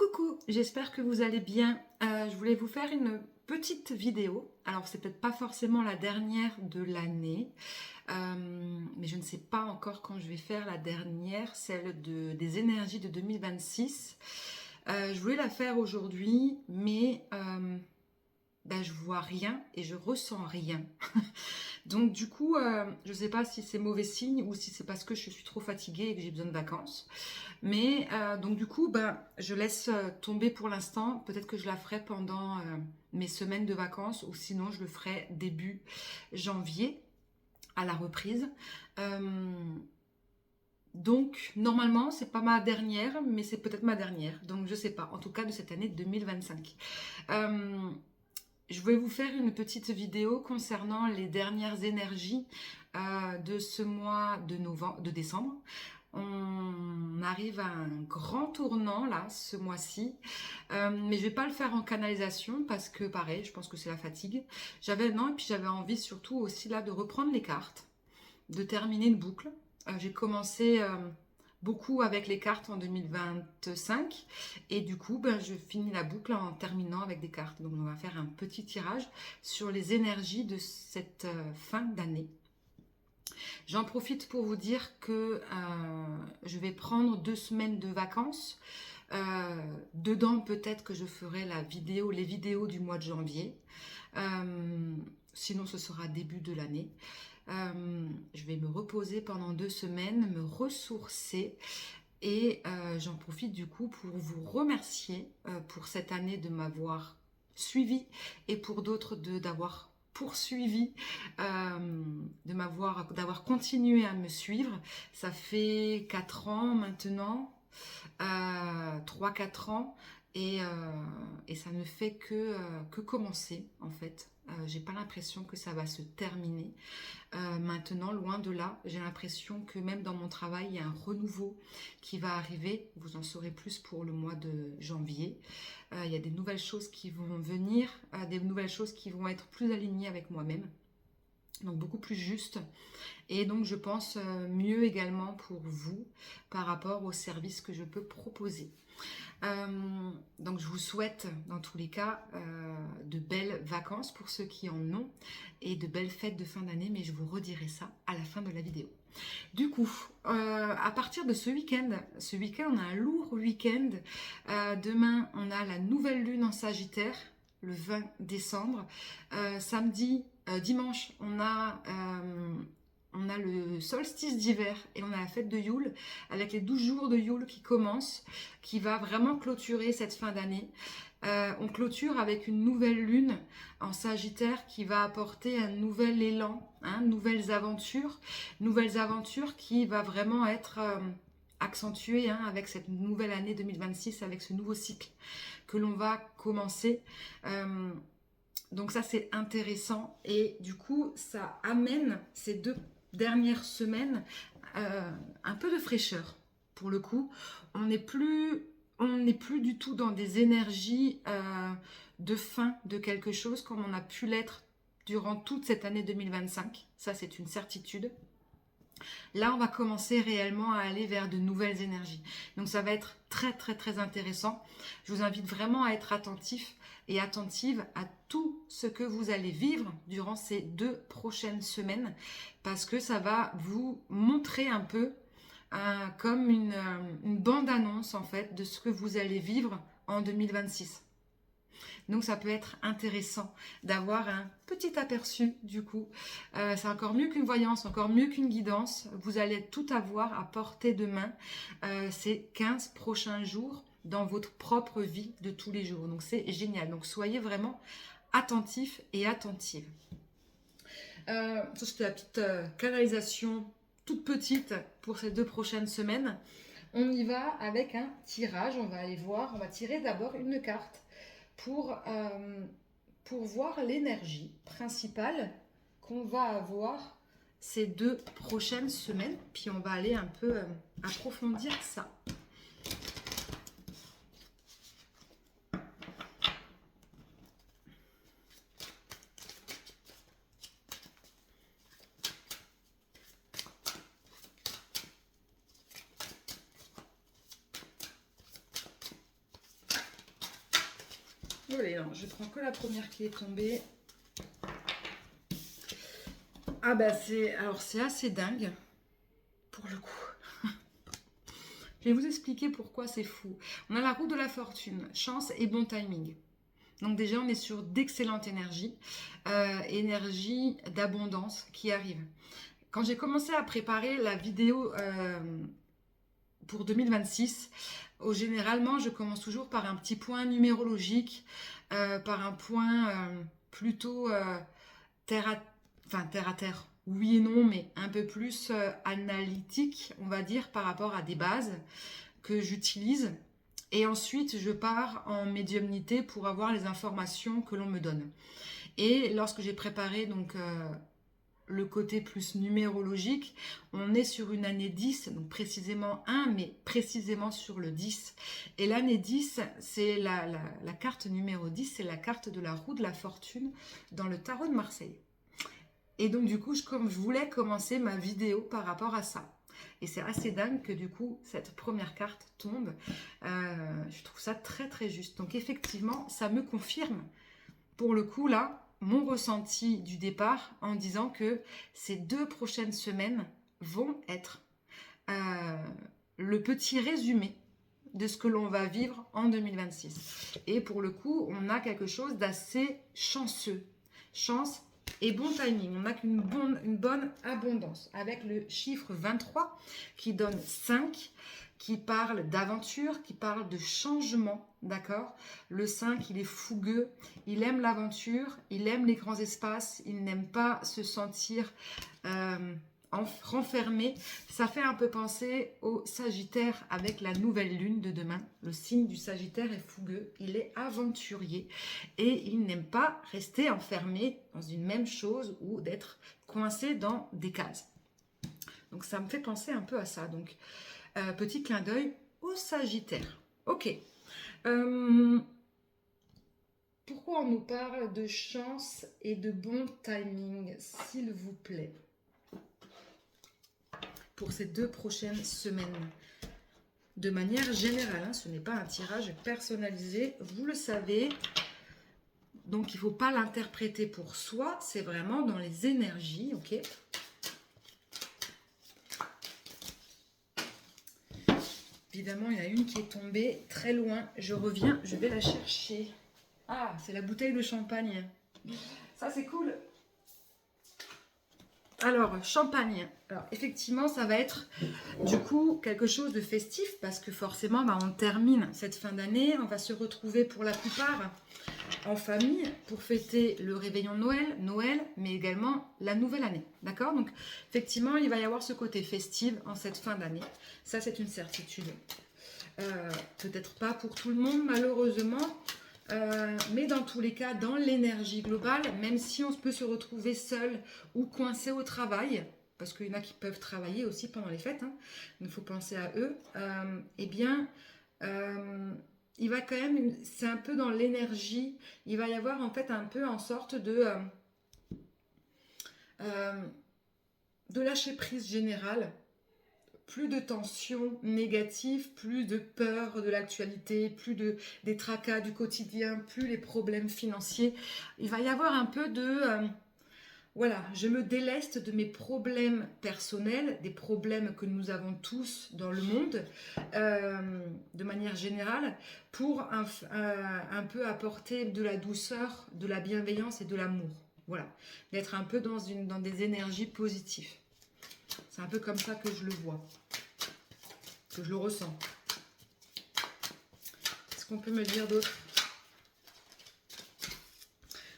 Coucou, j'espère que vous allez bien. Je voulais vous faire une petite vidéo. Alors, c'est peut-être pas forcément la dernière de l'année, mais je ne sais pas encore quand je vais faire la dernière, celle des énergies de 2026. Je voulais la faire aujourd'hui, mais je vois rien et je ressens rien. Donc du coup, je ne sais pas si c'est mauvais signe ou si c'est parce que je suis trop fatiguée et que j'ai besoin de vacances. Mais donc du coup, je laisse tomber pour l'instant. Peut-être que je la ferai pendant mes semaines de vacances ou sinon je le ferai début janvier à la reprise. Donc normalement, c'est pas ma dernière, mais c'est peut-être ma dernière. Donc je sais pas. En tout cas de cette année 2025. Je vais vous faire une petite vidéo concernant les dernières énergies de ce mois de décembre. On arrive à un grand tournant là ce mois-ci, mais je vais pas le faire en canalisation parce que pareil, je pense que c'est la fatigue. Et puis j'avais envie surtout aussi là de reprendre les cartes, de terminer une boucle. J'ai commencé beaucoup avec les cartes en 2025 et du coup je finis la boucle en terminant avec des cartes. Donc on va faire un petit tirage sur les énergies de cette fin d'année. J'en profite pour vous dire que je vais prendre 2 semaines de vacances. Dedans, peut-être que je ferai les vidéos du mois de janvier. Sinon, ce sera début de l'année. Je vais me reposer pendant 2 semaines, me ressourcer. Et j'en profite du coup pour vous remercier pour cette année de m'avoir suivi et pour d'autres d'avoir poursuivi, d'avoir continué à me suivre. Ça fait 4 ans maintenant, 3-4 ans, et ça ne fait que commencer en fait. J'ai pas l'impression que ça va se terminer. Maintenant, loin de là, j'ai l'impression que même dans mon travail, il y a un renouveau qui va arriver. Vous en saurez plus pour le mois de janvier. Il y a des nouvelles choses qui vont venir, des nouvelles choses qui vont être plus alignées avec moi-même. Donc beaucoup plus juste. Et donc je pense mieux également pour vous par rapport aux services que je peux proposer. Donc je vous souhaite dans tous les cas de belles vacances pour ceux qui en ont et de belles fêtes de fin d'année, mais je vous redirai ça à la fin de la vidéo. Du coup, à partir de ce week-end, on a un lourd week-end. Demain, on a la nouvelle lune en Sagittaire, le 20 décembre. Dimanche, on a le solstice d'hiver et on a la fête de Yule avec les 12 jours de Yule qui commencent, qui va vraiment clôturer cette fin d'année. On clôture avec une nouvelle lune en Sagittaire qui va apporter un nouvel élan, nouvelles aventures qui va vraiment être accentuée avec cette nouvelle année 2026, avec ce nouveau cycle que l'on va commencer. Donc ça c'est intéressant et du coup ça amène ces 2 dernières semaines un peu de fraîcheur. Pour le coup, on n'est plus du tout dans des énergies de fin de quelque chose comme on a pu l'être durant toute cette année 2025. Ça, c'est une certitude. Là, on va commencer réellement à aller vers de nouvelles énergies. Donc, ça va être très, très, très intéressant. Je vous invite vraiment à être attentif et attentive à tout ce que vous allez vivre durant ces 2 prochaines semaines parce que ça va vous montrer un peu comme une bande-annonce en fait de ce que vous allez vivre en 2026. Donc ça peut être intéressant d'avoir un petit aperçu du coup. C'est encore mieux qu'une voyance, encore mieux qu'une guidance. Vous allez tout avoir à portée de main ces 15 prochains jours dans votre propre vie de tous les jours. Donc c'est génial. Donc soyez vraiment attentifs et attentives. Ça c'était la petite canalisation toute petite pour ces 2 prochaines semaines. On y va avec un tirage. On va aller voir. On va tirer d'abord une carte pour voir l'énergie principale qu'on va avoir ces 2 prochaines semaines. Puis on va aller un peu approfondir ça. Allez, non, je prends que la première qui est tombée. Ah bah c'est assez dingue pour le coup. Je vais vous expliquer pourquoi c'est fou. On a la roue de la fortune, chance et bon timing. Donc déjà on est sur d'excellentes énergies, énergie d'abondance qui arrive. Quand j'ai commencé à préparer la vidéo pour 2026, généralement je commence toujours par un petit point numérologique, par un point plutôt terre à terre, oui et non, mais un peu plus analytique, on va dire, par rapport à des bases que j'utilise. Et ensuite, je pars en médiumnité pour avoir les informations que l'on me donne. Et lorsque j'ai préparé donc le côté plus numérologique, on est sur une année 10, donc précisément 1, mais précisément sur le 10. Et l'année 10, c'est la carte numéro 10, c'est la carte de la roue de la fortune dans le tarot de Marseille. Et donc du coup, comme je voulais commencer ma vidéo par rapport à ça. Et c'est assez dingue que du coup, cette première carte tombe. Je trouve ça très très juste. Donc effectivement, ça me confirme, pour le coup là, mon ressenti du départ en disant que ces 2 prochaines semaines vont être le petit résumé de ce que l'on va vivre en 2026. Et pour le coup, on a quelque chose d'assez chanceux. Chance et bon timing. On a une bonne abondance avec le chiffre 23 qui donne 5, qui parle d'aventure, qui parle de changement, d'accord? Le 5, il est fougueux, il aime l'aventure, il aime les grands espaces, il n'aime pas se sentir renfermé. Ça fait un peu penser au Sagittaire avec la nouvelle lune de demain. Le signe du Sagittaire est fougueux, il est aventurier et il n'aime pas rester enfermé dans une même chose ou d'être coincé dans des cases. Donc ça me fait penser un peu à ça. Donc petit clin d'œil au Sagittaire. Ok. Pourquoi on nous parle de chance et de bon timing, s'il vous plaît, pour ces 2 prochaines semaines? De manière générale, hein, ce n'est pas un tirage personnalisé, vous le savez. Donc il ne faut pas l'interpréter pour soi, c'est vraiment dans les énergies, ok? Évidemment, il y en a une qui est tombée très loin. Je reviens, je vais la chercher. Ah, c'est la bouteille de champagne. Ça, c'est cool. Alors, champagne. Alors, effectivement, ça va être du coup quelque chose de festif parce que forcément, on termine cette fin d'année. On va se retrouver pour la plupart en famille pour fêter le réveillon de Noël, mais également la nouvelle année. D'accord? Donc, effectivement, il va y avoir ce côté festif en cette fin d'année. Ça, c'est une certitude. Peut-être pas pour tout le monde, malheureusement. Mais dans tous les cas, dans l'énergie globale, même si on peut se retrouver seul ou coincé au travail, parce qu'il y en a qui peuvent travailler aussi pendant les fêtes, hein, il faut penser à eux, eh bien, il va quand même, c'est un peu dans l'énergie, il va y avoir en fait un peu en sorte de lâcher prise générale. Plus de tensions négatives, plus de peur de l'actualité, plus des tracas du quotidien, plus les problèmes financiers. Il va y avoir un peu de... voilà, je me déleste de mes problèmes personnels, des problèmes que nous avons tous dans le monde, de manière générale, pour un peu apporter de la douceur, de la bienveillance et de l'amour. Voilà, d'être un peu dans des énergies positives. C'est un peu comme ça que je le vois, que je le ressens. Est-ce qu'on peut me dire d'autre?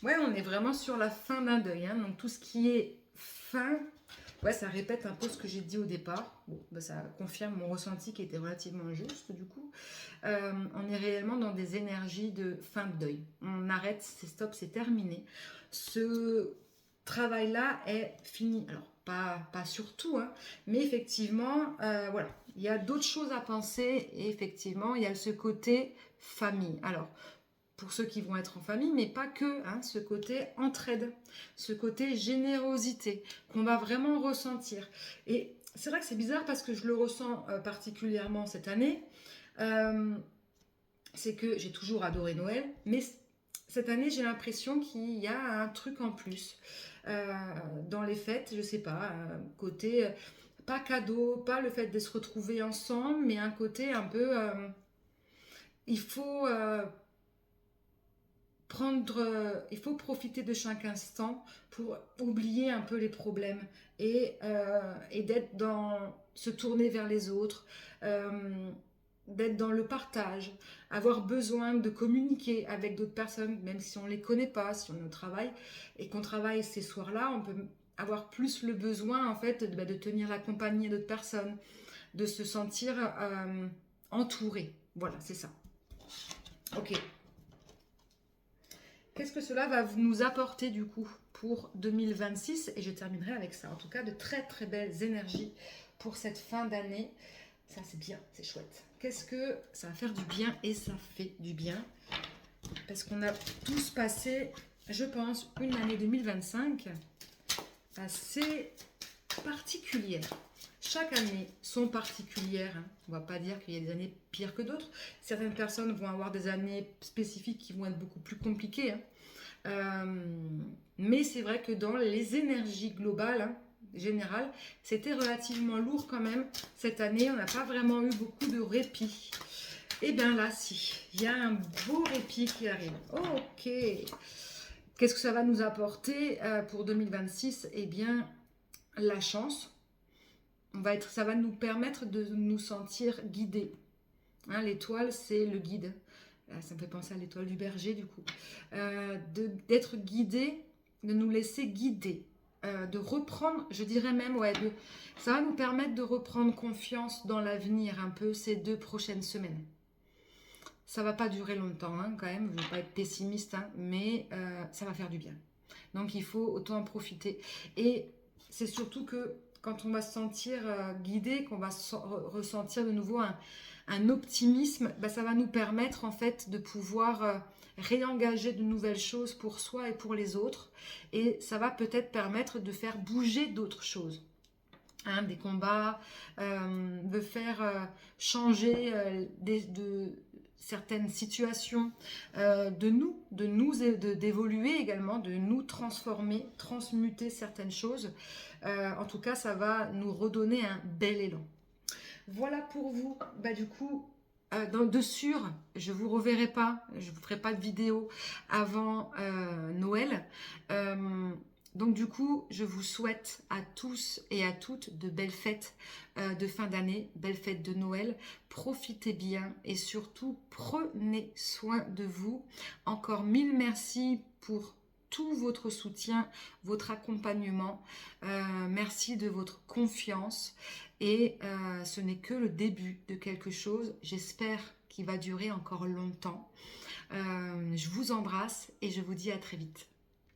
Ouais, on est vraiment sur la fin d'un deuil. Hein. Donc tout ce qui est fin, ouais, ça répète un peu ce que j'ai dit au départ. Bon, ça confirme mon ressenti qui était relativement juste du coup. On est réellement dans des énergies de fin de deuil. On arrête, c'est stop, c'est terminé. Ce travail-là est fini. Alors, pas sur tout, hein, mais effectivement, voilà, il y a d'autres choses à penser et effectivement, il y a ce côté famille. Alors, pour ceux qui vont être en famille, mais pas que, hein, ce côté entraide, ce côté générosité qu'on va vraiment ressentir. Et c'est vrai que c'est bizarre parce que je le ressens particulièrement cette année. C'est que j'ai toujours adoré Noël, mais cette année, j'ai l'impression qu'il y a un truc en plus. Euh, dans les fêtes, je sais pas, côté, pas cadeau, pas le fait de se retrouver ensemble, mais un côté un peu, il faut il faut profiter de chaque instant pour oublier un peu les problèmes et d'être dans, se tourner vers les autres, euh, d'être dans le partage, avoir besoin de communiquer avec d'autres personnes, même si on ne les connaît pas, si on est au travail et qu'on travaille ces soirs-là, on peut avoir plus le besoin en fait de tenir la compagnie d'autres personnes, de se sentir entouré. Voilà, c'est ça. Ok. Qu'est-ce que cela va nous apporter du coup pour 2026? Et je terminerai avec ça. En tout cas, de très très belles énergies pour cette fin d'année. Ça c'est bien, c'est chouette. Qu'est-ce que ça va faire du bien? Et ça fait du bien. Parce qu'on a tous passé, je pense, une année 2025 assez particulière. Chaque année sont particulières. Hein. On ne va pas dire qu'il y a des années pires que d'autres. Certaines personnes vont avoir des années spécifiques qui vont être beaucoup plus compliquées. Hein. Mais c'est vrai que dans les énergies globales, hein, générales, c'était relativement lourd quand même. Cette année, on n'a pas vraiment eu beaucoup de répit. Et bien là, si, il y a un beau répit qui arrive. Ok. Qu'est-ce que ça va nous apporter pour 2026? Eh bien, la chance. Ça va nous permettre de nous sentir guidés. Hein, l'étoile, c'est le guide. Ça me fait penser à l'étoile du berger, du coup. D'être guidé, de nous laisser guider. De reprendre, je dirais même, ouais, ça va nous permettre de reprendre confiance dans l'avenir un peu ces 2 prochaines semaines. Ça va pas durer longtemps, hein, quand même, je ne veux pas être pessimiste, hein, mais ça va faire du bien. Donc il faut autant en profiter. Et c'est surtout que quand on va se sentir guidé, qu'on va ressentir de nouveau un optimisme, bah, ça va nous permettre en fait de pouvoir réengager de nouvelles choses pour soi et pour les autres. Et ça va peut-être permettre de faire bouger d'autres choses. Hein, des combats, de faire changer de certaines situations, d'évoluer également, de nous transformer, transmuter certaines choses. En tout cas, ça va nous redonner un bel élan. Voilà pour vous. Bah, du coup, de sûr, je ne vous reverrai pas, je ne vous ferai pas de vidéo avant Noël. Donc du coup, je vous souhaite à tous et à toutes de belles fêtes de fin d'année, belles fêtes de Noël. Profitez bien et surtout prenez soin de vous. Encore 1000 merci pour tout votre soutien, votre accompagnement. Merci de votre confiance et ce n'est que le début de quelque chose, j'espère, qui va durer encore longtemps. Je vous embrasse et je vous dis à très vite.